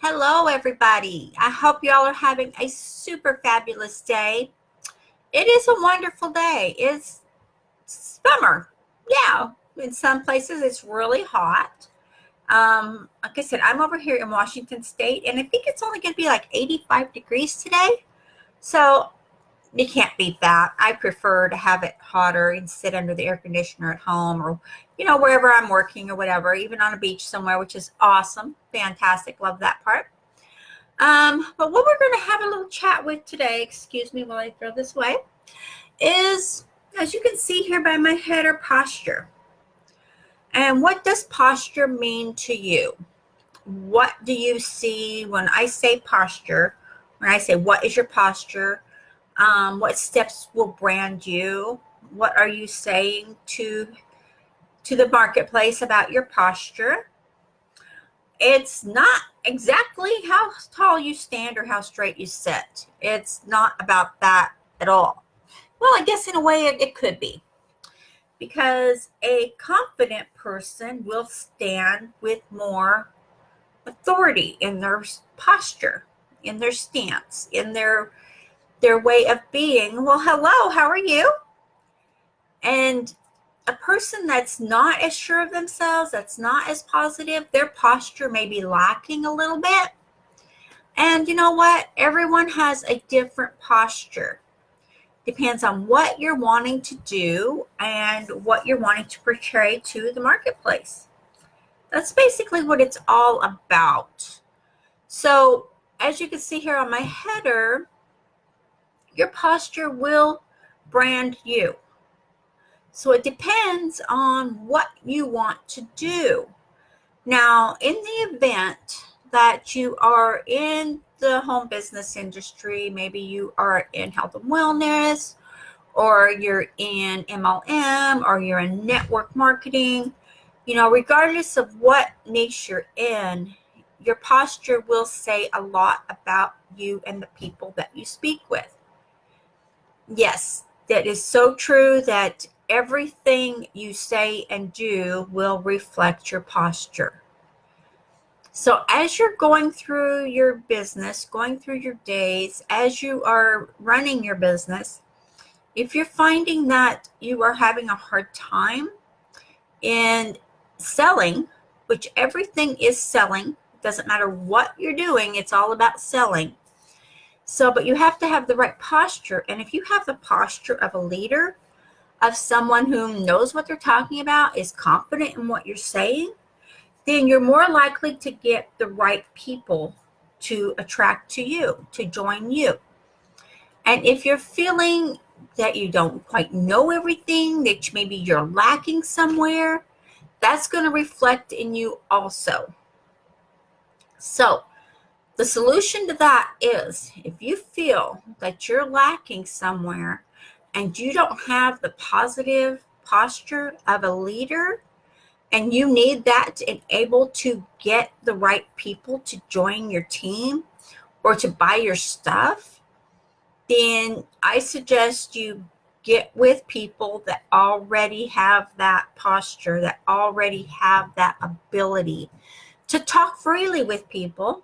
Hello, everybody. I hope you all are having a super fabulous day. It is a wonderful day. It's summer. Yeah, in some places it's really hot. Like I said, I'm over here in Washington State, and I think it's only going to be like 85 degrees today. So you can't beat that. I prefer to have it hotter and sit under the air conditioner at home or, wherever I'm working or whatever, even on a beach somewhere, which is awesome. Fantastic. Love that part. But what we're going to have a little chat with today, excuse me while I throw this away, is, as you can see here by my header, posture. And what does posture mean to you? What do you see when I say posture? When I say, what is your posture? What steps will brand you? What are you saying to the marketplace about your posture? It's not exactly how tall you stand or how straight you sit. It's not about that at all. Well, I guess in a way it could be, because a confident person will stand with more authority in their posture, in their stance, in their way of being. Well, hello, how are you? And a person that's not as sure of themselves, that's not as positive, their posture may be lacking a little bit. And you know what? Everyone has a different posture. Depends on what you're wanting to do and what you're wanting to portray to the marketplace. That's basically what it's all about. So, as you can see here on my header, your posture will brand you. So it depends on what you want to do. Now, in the event that you are in the home business industry, maybe you are in health and wellness, or you're in MLM, or you're in network marketing, regardless of what niche you're in, your posture will say a lot about you and the people that you speak with. Yes, that is so true, that everything you say and do will reflect your posture. So as you're going through your business, going through your days, as you are running your business, if you're finding that you are having a hard time in selling, which everything is selling, it doesn't matter what you're doing, it's all about selling. So, but you have to have the right posture. And if you have the posture of a leader, of someone who knows what they're talking about, is confident in what you're saying, then you're more likely to get the right people to attract to you, to join you. And if you're feeling that you don't quite know everything, that maybe you're lacking somewhere, that's going to reflect in you also. So, the solution to that is, if you feel that you're lacking somewhere and you don't have the positive posture of a leader, and you need that to enable to get the right people to join your team or to buy your stuff, then I suggest you get with people that already have that posture, that already have that ability to talk freely with people.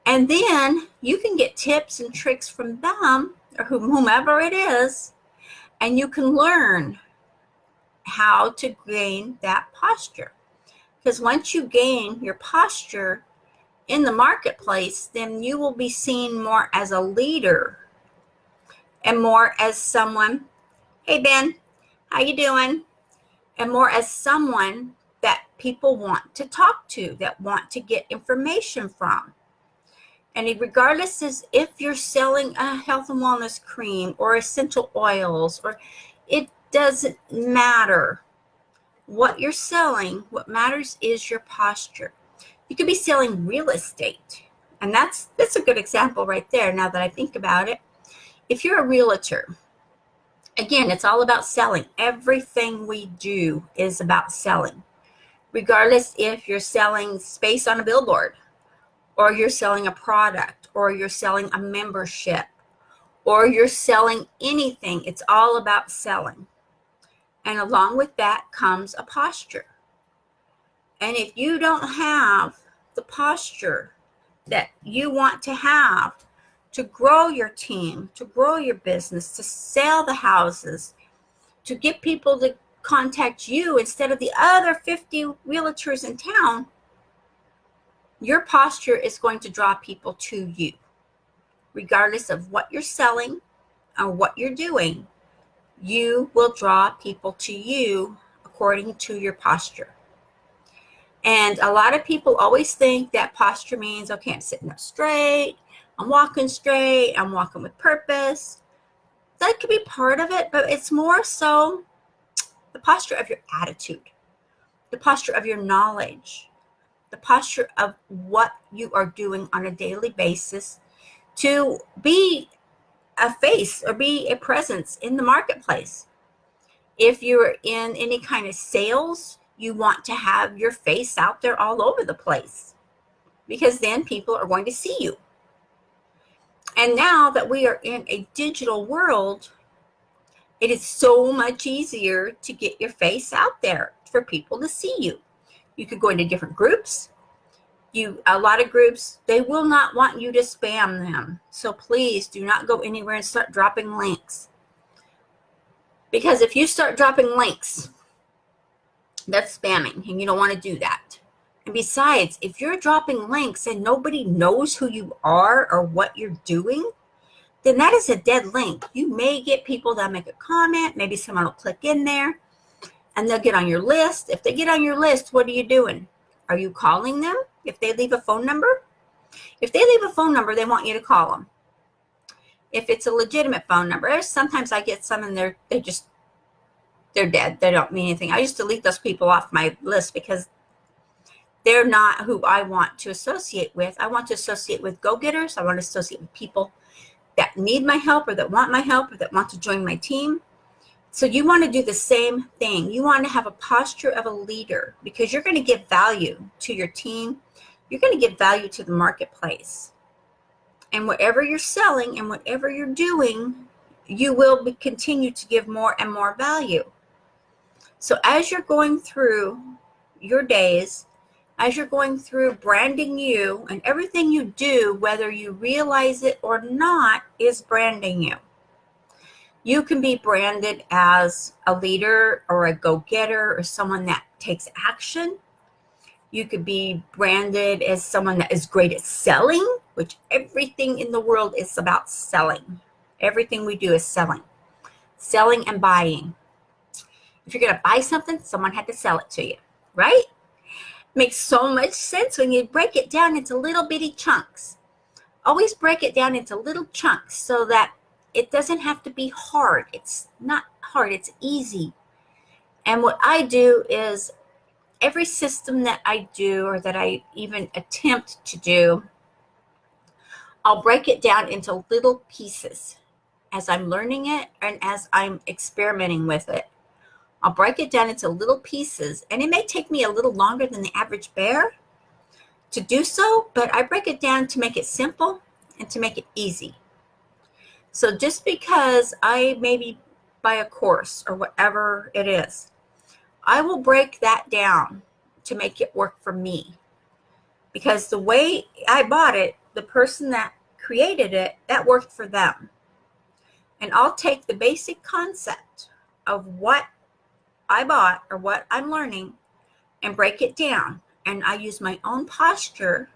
And then you can get tips and tricks from them, or whomever it is, and you can learn how to gain that posture. Because once you gain your posture in the marketplace, then you will be seen more as a leader and more as someone, hey Ben, how you doing? And more as someone that people want to talk to, that want to get information from. And regardless as if you're selling a health and wellness cream or essential oils, or it doesn't matter what you're selling. What matters is your posture. You could be selling real estate, and that's a good example right there, now that I think about it. If you're a realtor, again, it's all about selling. Everything we do is about selling, regardless if you're selling space on a billboard, or you're selling a product, or you're selling a membership, or you're selling anything. It's all about selling. And along with that comes a posture. And if you don't have the posture that you want to have to grow your team, to grow your business, to sell the houses, to get people to contact you instead of the other 50 realtors in town, your posture is going to draw people to you. Regardless of what you're selling or what you're doing, you will draw people to you according to your posture. And a lot of people always think that posture means, okay, I'm sitting up straight, I'm walking straight, I'm walking with purpose. That could be part of it, but it's more so the posture of your attitude, the posture of your knowledge, the posture of what you are doing on a daily basis to be a face or be a presence in the marketplace. If you're in any kind of sales, you want to have your face out there all over the place, because then people are going to see you. And now that we are in a digital world, it is so much easier to get your face out there for people to see you. You could go into different groups. A lot of groups, they will not want you to spam them. So please do not go anywhere and start dropping links. Because if you start dropping links, that's spamming, and you don't want to do that. And besides, if you're dropping links and nobody knows who you are or what you're doing, then that is a dead link. You may get people that make a comment, maybe someone will click in there, and they'll get on your list. If they get on your list, what are you doing? Are you calling them if they leave a phone number? If they leave a phone number, they want you to call them. If it's a legitimate phone number, sometimes I get some and they're dead. They don't mean anything. I just delete those people off my list because they're not who I want to associate with. I want to associate with go-getters. I want to associate with people that need my help or that want my help or that want to join my team. So you want to do the same thing. You want to have a posture of a leader because you're going to give value to your team. You're going to give value to the marketplace. And whatever you're selling and whatever you're doing, you will continue to give more and more value. So as you're going through your days, as you're going through branding you, and everything you do, whether you realize it or not, is branding you. You can be branded as a leader or a go-getter or someone that takes action. You could be branded as someone that is great at selling, which everything in the world is about selling. Everything we do is selling. Selling and buying. If you're going to buy something, someone had to sell it to you, right? Makes so much sense when you break it down into little bitty chunks. Always break it down into little chunks so that it doesn't have to be hard. It's not hard, it's easy. And what I do is every system that I do or that I even attempt to do, I'll break it down into little pieces as I'm learning it and as I'm experimenting with it. I'll break it down into little pieces, and it may take me a little longer than the average bear to do so, but I break it down to make it simple and to make it easy. So just because I maybe buy a course or whatever it is, I will break that down to make it work for me. Because the way I bought it, the person that created it, that worked for them. And I'll take the basic concept of what I bought or what I'm learning and break it down. And I use my own posture,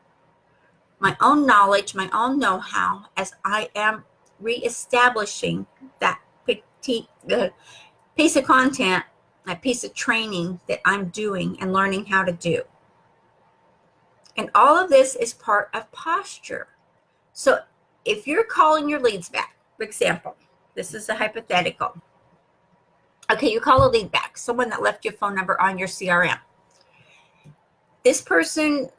my own knowledge, my own know-how as I am reestablishing that piece of content, that piece of training that I'm doing and learning how to do. And all of this is part of posture. So if you're calling your leads back, for example, this is a hypothetical. Okay, you call a lead back, someone that left your phone number on your CRM. This person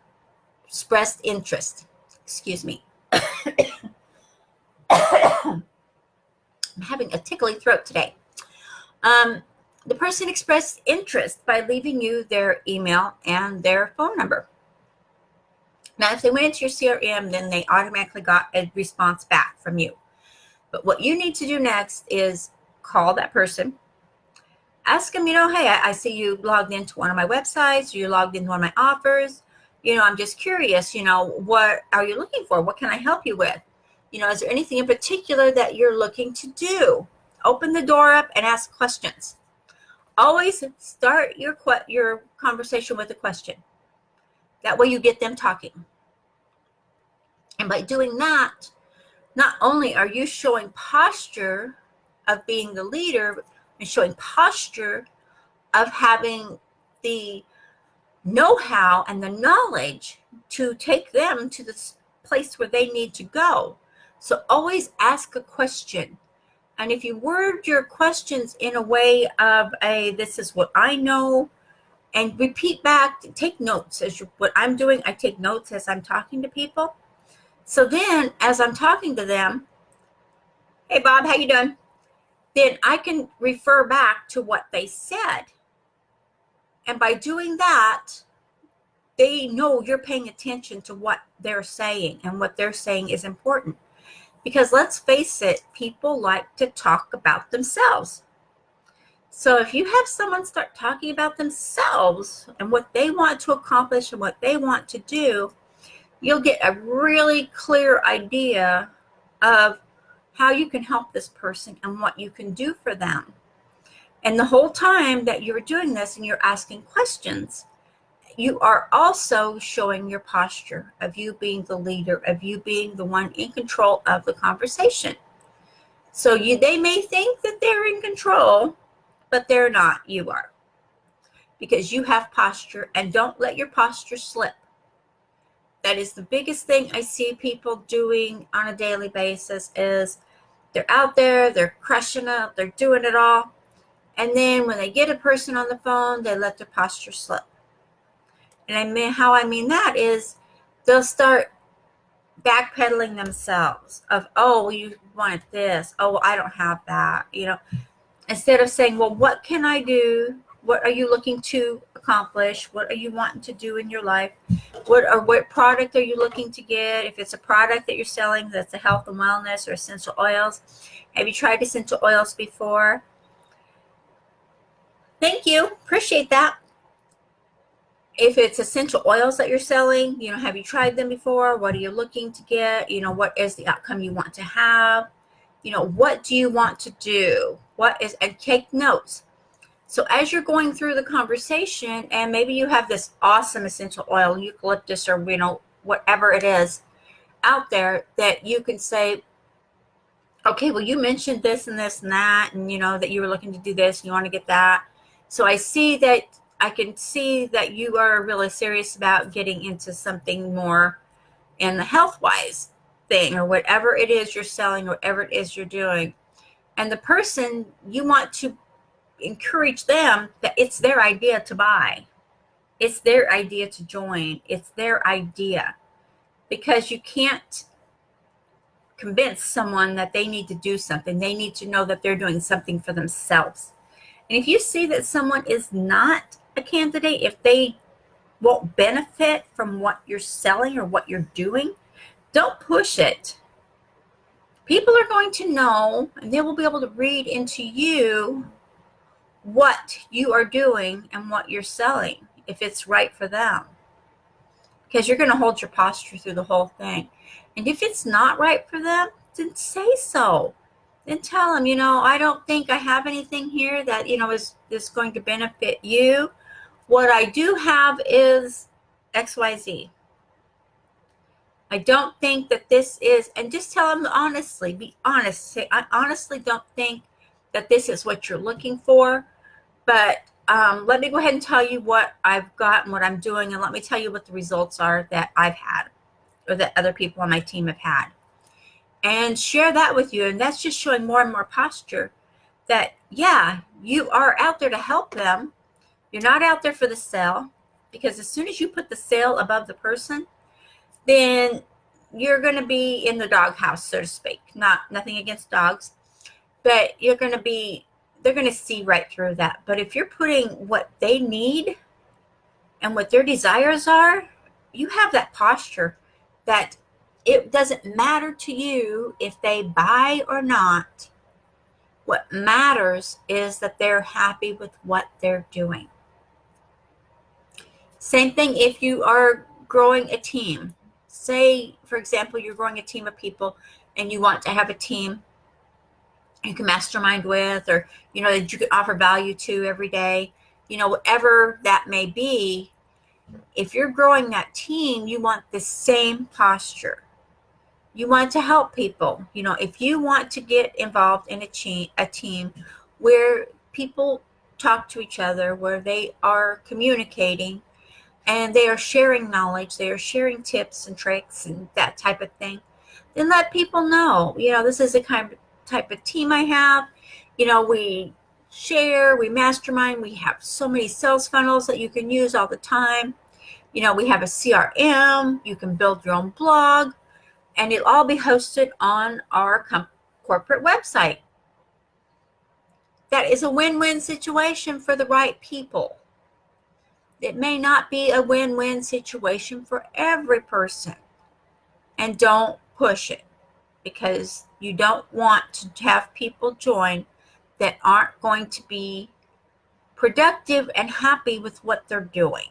expressed interest. Excuse me. I'm having a tickly throat today. The person expressed interest by leaving you their email and their phone number. Now, if they went into your CRM, then they automatically got a response back from you. But what you need to do next is call that person. Ask them, hey, I see you logged into one of my websites, or you logged into one of my offers. I'm just curious, what are you looking for? What can I help you with? Is there anything in particular that you're looking to do? Open the door up and ask questions. Always start your conversation with a question. That way you get them talking. And by doing that, not only are you showing posture of being the leader and showing posture of having the know-how and the knowledge to take them to the place where they need to go. So always ask a question. And if you word your questions in a way of this is what I know, and repeat back, take notes. What I'm doing, I take notes as I'm talking to people. So then as I'm talking to them, hey Bob, how you doing? Then I can refer back to what they said. And by doing that, they know you're paying attention to what they're saying, and what they're saying is important. Because let's face it, people like to talk about themselves. So if you have someone start talking about themselves and what they want to accomplish and what they want to do, you'll get a really clear idea of how you can help this person and what you can do for them. And the whole time that you're doing this and you're asking questions, you are also showing your posture of you being the leader, of you being the one in control of the conversation. So they may think that they're in control, but they're not. You are. Because you have posture, and don't let your posture slip. That is the biggest thing I see people doing on a daily basis is they're out there, they're crushing it, they're doing it all. And then when they get a person on the phone, they let their posture slip. And how I mean that is they'll start backpedaling themselves of, oh, you wanted this. Oh, well, I don't have that. Instead of saying, well, what can I do? What are you looking to accomplish? What are you wanting to do in your life? What product are you looking to get? If it's a product that you're selling that's a health and wellness or essential oils, have you tried essential oils before? Thank you. Appreciate that. If it's essential oils that you're selling, have you tried them before? What are you looking to get? What is the outcome you want to have? What do you want to do? And take notes. So as you're going through the conversation, and maybe you have this awesome essential oil, eucalyptus or, whatever it is out there that you can say, okay, well, you mentioned this and this and that, and that you were looking to do this and you want to get that. So I can see that you are really serious about getting into something more in the health-wise thing, or whatever it is you're selling, or whatever it is you're doing. And the person, you want to encourage them that it's their idea to buy. It's their idea to join. It's their idea. Because you can't convince someone that they need to do something. They need to know that they're doing something for themselves. And if you see that someone is not a candidate, if they won't benefit from what you're selling or what you're doing, don't push it. People are going to know, and they will be able to read into you what you are doing and what you're selling, if it's right for them. Because you're going to hold your posture through the whole thing. And if it's not right for them, then say so. Then tell them, I don't think I have anything here that, is going to benefit you. What I do have is XYZ. I don't think that this is, and just tell them honestly, be honest. Say, I honestly don't think that this is what you're looking for, but let me go ahead and tell you what I've got and what I'm doing, and let me tell you what the results are that I've had or that other people on my team have had. And share that with you. And that's just showing more and more posture that, yeah, you are out there to help them. You're not out there for the sale, because as soon as you put the sale above the person, then you're going to be in the doghouse, so to speak. Nothing against dogs, but they're going to see right through that. But if you're putting what they need and what their desires are, you have that posture that it doesn't matter to you if they buy or not. What matters is that they're happy with what they're doing. Same thing if you are growing a team, say, for example, you're growing a team of people and you want to have a team you can mastermind with, or, that you can offer value to every day, whatever that may be. If you're growing that team, you want the same posture. You want to help people. If you want to get involved in a team where people talk to each other, where they are communicating and they are sharing knowledge, they are sharing tips and tricks and that type of thing, then let people know, this is the type of team I have. We share, we mastermind, we have so many sales funnels that you can use all the time. We have a CRM, you can build your own blog, and it'll all be hosted on our corporate website. That is a win-win situation for the right people. It may not be a win-win situation for every person. And don't push it, because you don't want to have people join that aren't going to be productive and happy with what they're doing,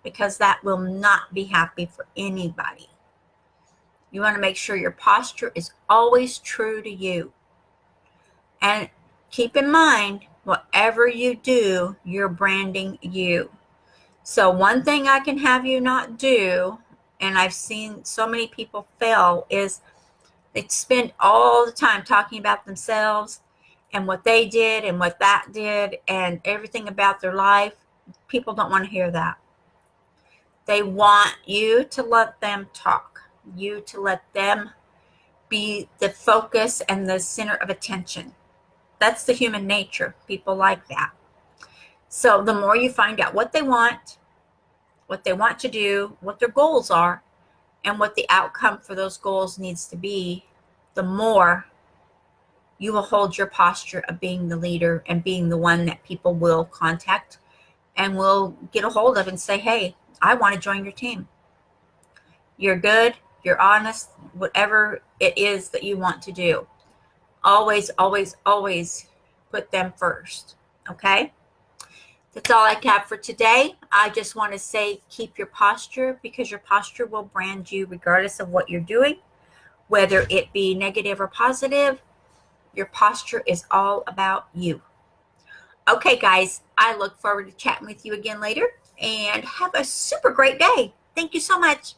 because that will not be happy for anybody. You want to make sure your posture is always true to you. And keep in mind, whatever you do, you're branding you. So one thing I can have you not do, and I've seen so many people fail, is they spend all the time talking about themselves and what they did and what that did and everything about their life. People don't want to hear that. They want you to let them talk, you to let them be the focus and the center of attention. That's the human nature. People like that. So the more you find out what they want to do, what their goals are, and what the outcome for those goals needs to be, the more you will hold your posture of being the leader and being the one that people will contact and will get a hold of and say, hey, I want to join your team. You're good, you're honest, whatever it is that you want to do. Always, always, always put them first. Okay? That's all I have for today. I just want to say, keep your posture, because your posture will brand you regardless of what you're doing, whether it be negative or positive. Your posture is all about you. Okay, guys, I look forward to chatting with you again later, and have a super great day. Thank you so much.